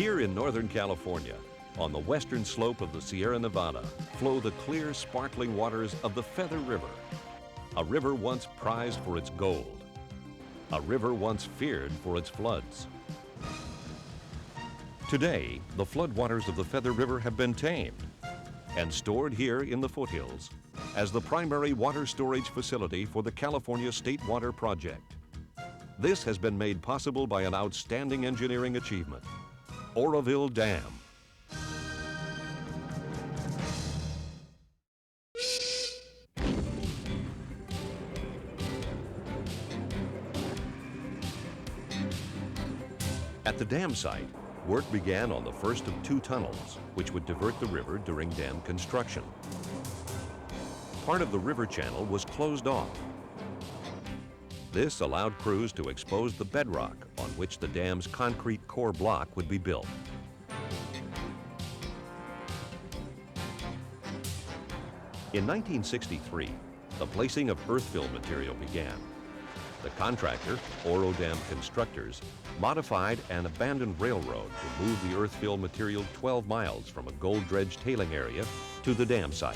Here in Northern California, on the western slope of the Sierra Nevada, flow the clear, sparkling waters of the Feather River. A river once prized for its gold. A river once feared for its floods. Today, the floodwaters of the Feather River have been tamed and stored here in the foothills as the primary water storage facility for the California State Water Project. This has been made possible by an outstanding engineering achievement, Oroville Dam. At the dam site, work began on the first of 2 tunnels, which would divert the river during dam construction. Part of the river channel was closed off. This allowed crews to expose the bedrock on which the dam's concrete core block would be built. In 1963, the placing of earthfill material began. The contractor, Oro Dam Constructors, modified an abandoned railroad to move the earthfill material 12 miles from a gold dredge tailing area to the dam site.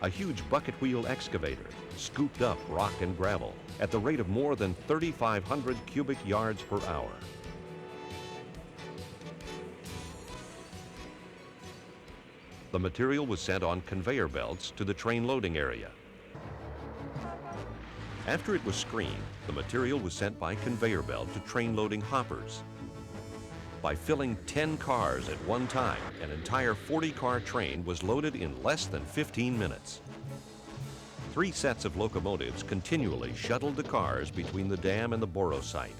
A huge bucket wheel excavator scooped up rock and gravel at the rate of more than 3,500 cubic yards per hour. The material was sent on conveyor belts to the train loading area. After it was screened, the material was sent by conveyor belt to train loading hoppers. By filling 10 cars at one time, an entire 40-car train was loaded in less than 15 minutes. 3 sets of locomotives continually shuttled the cars between the dam and the Boro site.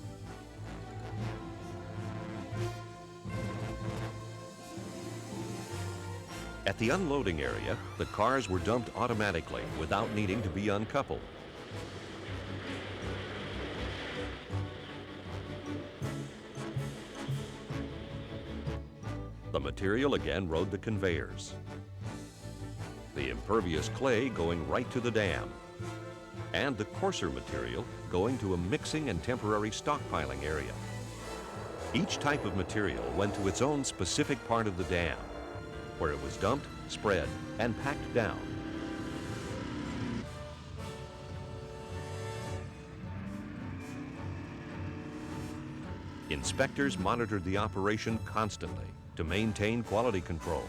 At the unloading area, the cars were dumped automatically without needing to be uncoupled. The material again rode the conveyors. The impervious clay going right to the dam, and the coarser material going to a mixing and temporary stockpiling area. Each type of material went to its own specific part of the dam, where it was dumped, spread, and packed down. Inspectors monitored the operation constantly to maintain quality control.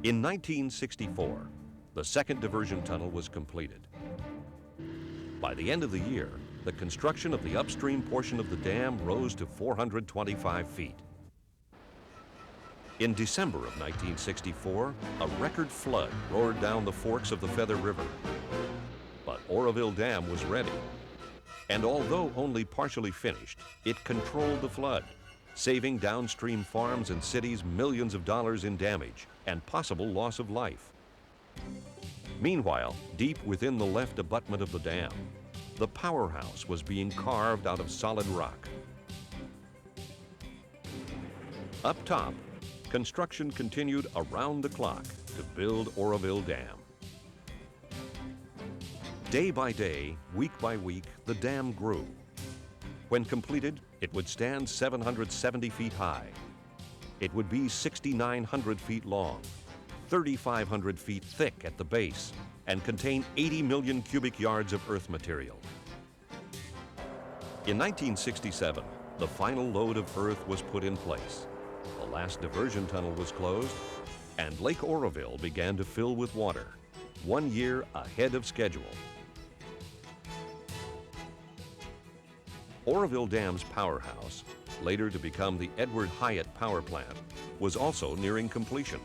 In 1964, the second diversion tunnel was completed. By the end of the year, the construction of the upstream portion of the dam rose to 425 feet. In December of 1964, a record flood roared down the forks of the Feather River. But Oroville Dam was ready. And although only partially finished, it controlled the flood, saving downstream farms and cities millions of dollars in damage and possible loss of life. Meanwhile, deep within the left abutment of the dam, the powerhouse was being carved out of solid rock. Up top, construction continued around the clock to build Oroville Dam. Day by day, week by week, the dam grew. When completed, it would stand 770 feet high. It would be 6,900 feet long, 3,500 feet thick at the base, and contain 80 million cubic yards of earth material. In 1967, the final load of earth was put in place. The last diversion tunnel was closed, and Lake Oroville began to fill with water, 1 year ahead of schedule. Oroville Dam's powerhouse, later to become the Edward Hyatt Power Plant, was also nearing completion.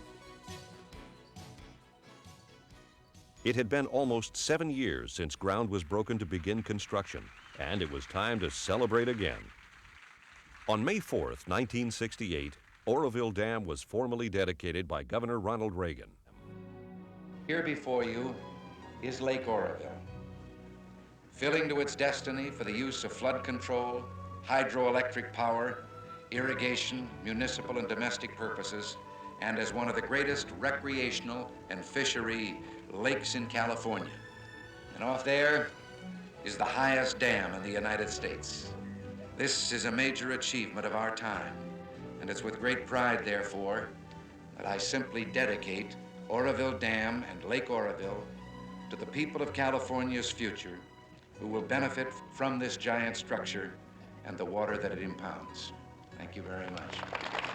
It had been almost 7 years since ground was broken to begin construction, and it was time to celebrate again. On May 4th, 1968, Oroville Dam was formally dedicated by Governor Ronald Reagan. Here before you is Lake Oroville, filling to its destiny for the use of flood control, hydroelectric power, irrigation, municipal and domestic purposes, and as one of the greatest recreational and fishery lakes in California. And off there, is the highest dam in the United States. This is a major achievement of our time, and it's with great pride, therefore, that I simply dedicate Oroville Dam and Lake Oroville to the people of California's future, who will benefit from this giant structure and the water that it impounds. Thank you very much.